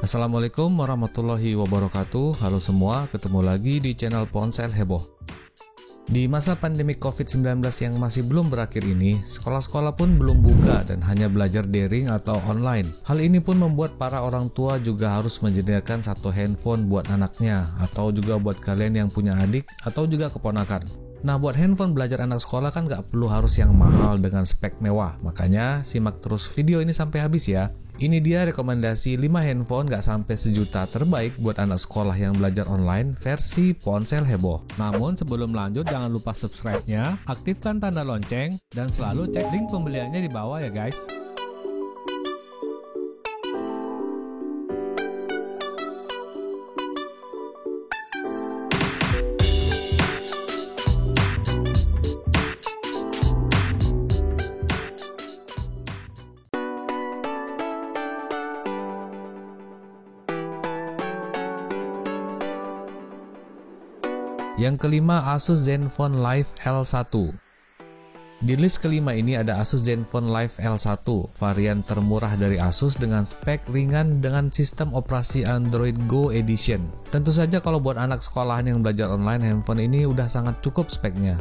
Assalamualaikum warahmatullahi wabarakatuh. Halo semua, ketemu lagi di channel Ponsel Heboh. Di masa pandemi COVID-19 yang masih belum berakhir ini, sekolah-sekolah pun belum buka dan hanya belajar daring atau online. Hal ini pun membuat para orang tua juga harus menyediakan satu handphone buat anaknya, atau juga buat kalian yang punya adik atau juga keponakan. Nah, buat handphone belajar anak sekolah kan gak perlu harus yang mahal dengan spek mewah. Makanya simak terus video ini sampai habis ya. Ini dia rekomendasi 5 handphone gak sampai sejuta terbaik buat anak sekolah yang belajar online versi Ponsel Heboh. Namun sebelum lanjut jangan lupa subscribe-nya, aktifkan tanda lonceng, dan selalu cek link pembeliannya di bawah ya guys. Yang kelima, Asus Zenfone Live L1. Di list kelima ini ada Asus Zenfone Live L1, varian termurah dari Asus dengan spek ringan dengan sistem operasi Android Go Edition. Tentu saja kalau buat anak sekolahan yang belajar online, handphone ini udah sangat cukup speknya.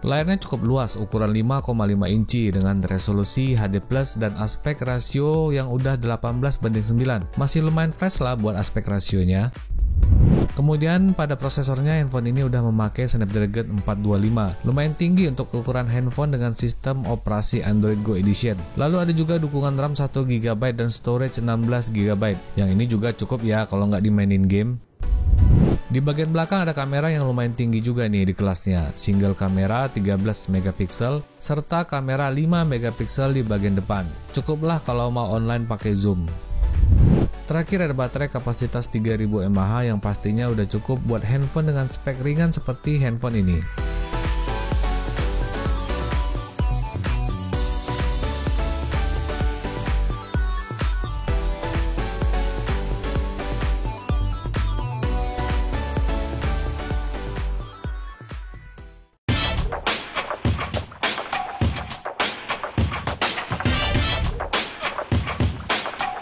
Layarnya cukup luas, ukuran 5,5 inci dengan resolusi HD+ dan aspek rasio yang udah 18:9. Masih lumayan fresh lah buat aspek rasionya. Kemudian pada prosesornya, handphone ini udah memakai Snapdragon 425, lumayan tinggi untuk ukuran handphone dengan sistem operasi Android Go Edition. Lalu ada juga dukungan RAM 1GB dan storage 16GB. Yang ini juga cukup ya kalau nggak dimainin game. Di bagian belakang ada kamera yang lumayan tinggi juga nih di kelasnya, single kamera 13MP serta kamera 5MP di bagian depan. Cukuplah kalau mau online pakai zoom. Terakhir ada baterai kapasitas 3000 mAh yang pastinya udah cukup buat handphone dengan spek ringan seperti handphone ini.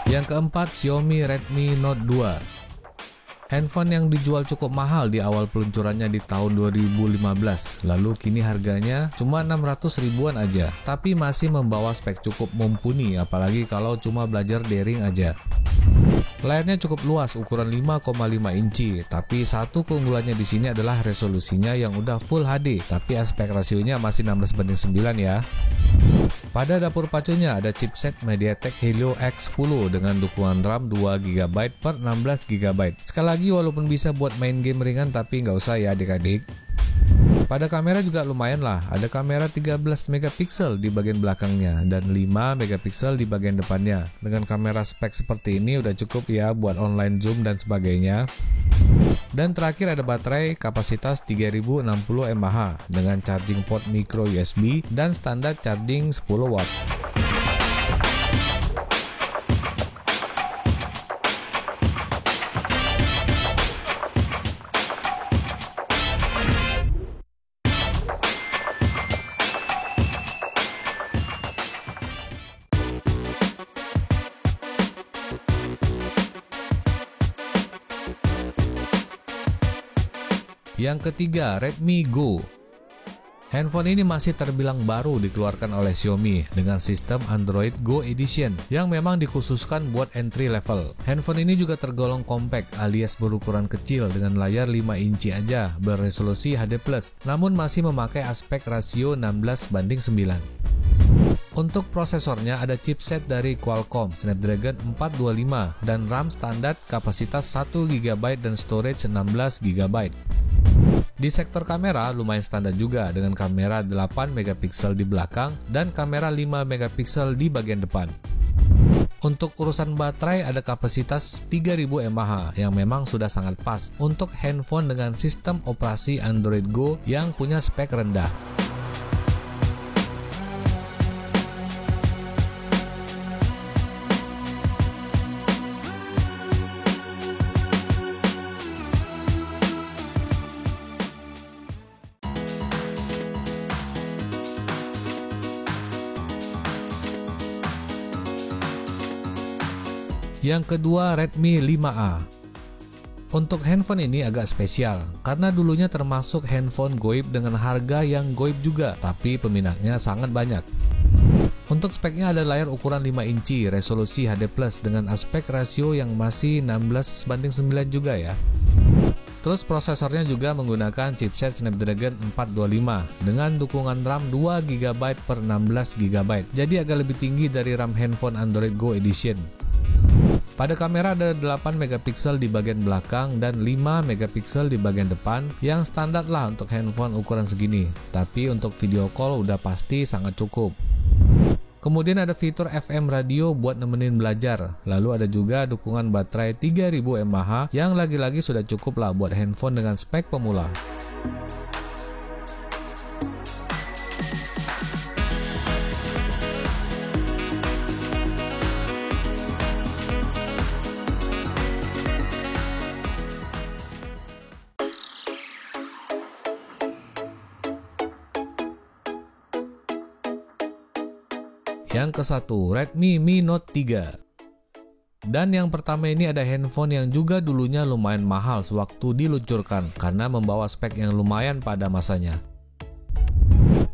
Yang keempat, Xiaomi Redmi Note 2. Handphone yang dijual cukup mahal di awal peluncurannya di tahun 2015, lalu kini harganya cuma 600 ribuan aja, tapi masih membawa spek cukup mumpuni, apalagi kalau cuma belajar daring aja. Layarnya cukup luas, ukuran 5,5 inci, tapi satu keunggulannya di sini adalah resolusinya yang udah Full HD, tapi aspek rasionya masih 16:9 ya. Pada dapur pacunya ada chipset MediaTek Helio X10 dengan dukungan RAM 2GB per 16GB. Sekali lagi, walaupun bisa buat main game ringan, tapi nggak usah ya adik-adik. Pada kamera juga lumayan lah, ada kamera 13MP di bagian belakangnya dan 5MP di bagian depannya. Dengan kamera spek seperti ini udah cukup ya buat online zoom dan sebagainya. Dan terakhir ada baterai kapasitas 3060 mAh dengan charging port micro USB dan standar charging 10W. Yang ketiga, Redmi Go. Handphone ini masih terbilang baru dikeluarkan oleh Xiaomi dengan sistem Android Go Edition yang memang dikhususkan buat entry level. Handphone ini juga tergolong compact alias berukuran kecil dengan layar 5 inci aja berresolusi HD+, namun masih memakai aspek rasio 16:9. Untuk prosesornya ada chipset dari Qualcomm Snapdragon 425 dan RAM standar kapasitas 1GB dan storage 16GB. Di sektor kamera lumayan standar juga dengan kamera 8MP di belakang dan kamera 5MP di bagian depan. Untuk urusan baterai ada kapasitas 3000 mAh yang memang sudah sangat pas untuk handphone dengan sistem operasi Android Go yang punya spek rendah. Yang kedua, Redmi 5A. Untuk handphone ini agak spesial, karena dulunya termasuk handphone goib dengan harga yang goib juga, tapi peminatnya sangat banyak. Untuk speknya ada layar ukuran 5 inci, resolusi HD+, dengan aspek rasio yang masih 16:9 juga ya. Terus prosesornya juga menggunakan chipset Snapdragon 425 dengan dukungan RAM 2GB per 16GB, jadi agak lebih tinggi dari RAM handphone Android Go Edition. Pada kamera ada 8 megapiksel di bagian belakang dan 5 megapiksel di bagian depan, yang standar lah untuk handphone ukuran segini, tapi untuk video call udah pasti sangat cukup. Kemudian ada fitur FM radio buat nemenin belajar, lalu ada juga dukungan baterai 3000 mAh yang lagi-lagi sudah cukup lah buat handphone dengan spek pemula. Yang ke-1, Redmi Mi Note 3. Dan yang pertama ini ada handphone yang juga dulunya lumayan mahal sewaktu diluncurkan karena membawa spek yang lumayan pada masanya.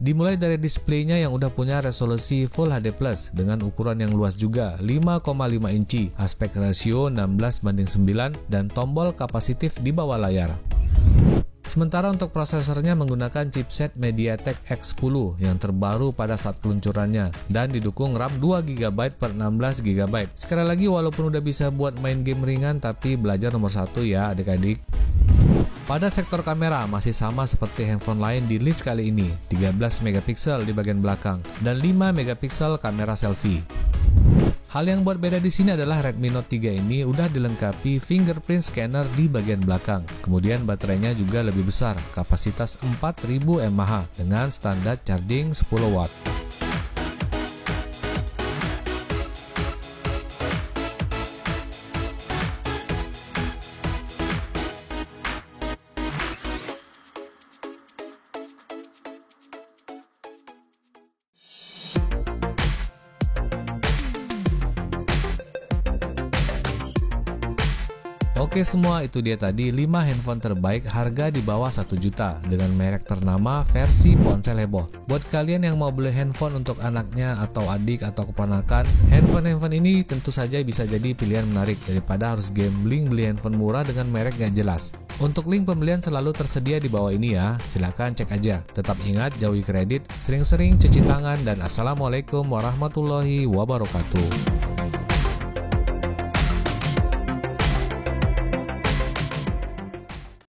Dimulai dari displaynya yang udah punya resolusi Full HD Plus dengan ukuran yang luas juga 5,5 inci, aspek rasio 16:9 dan tombol kapasitif di bawah layar. Sementara untuk prosesornya menggunakan chipset MediaTek X10 yang terbaru pada saat peluncurannya dan didukung RAM 2GB per 16GB. Sekali lagi, walaupun udah bisa buat main game ringan, tapi belajar nomor 1 ya adik-adik. Pada sektor kamera masih sama seperti handphone lain di list kali ini, 13 megapiksel di bagian belakang dan 5 megapiksel kamera selfie. Hal yang buat beda di sini adalah Redmi Note 3 ini udah dilengkapi fingerprint scanner di bagian belakang. Kemudian baterainya juga lebih besar, kapasitas 4000 mAh dengan standar charging 10 watt. Oke semua, itu dia tadi 5 handphone terbaik harga di bawah 1 juta dengan merek ternama versi ponsel heboh. Buat kalian yang mau beli handphone untuk anaknya atau adik atau keponakan, handphone ini tentu saja bisa jadi pilihan menarik daripada harus gambling beli handphone murah dengan merek gak jelas. Untuk link pembelian selalu tersedia di bawah ini ya, silahkan cek aja. Tetap ingat jauhi kredit, sering-sering cuci tangan, dan assalamualaikum warahmatullahi wabarakatuh.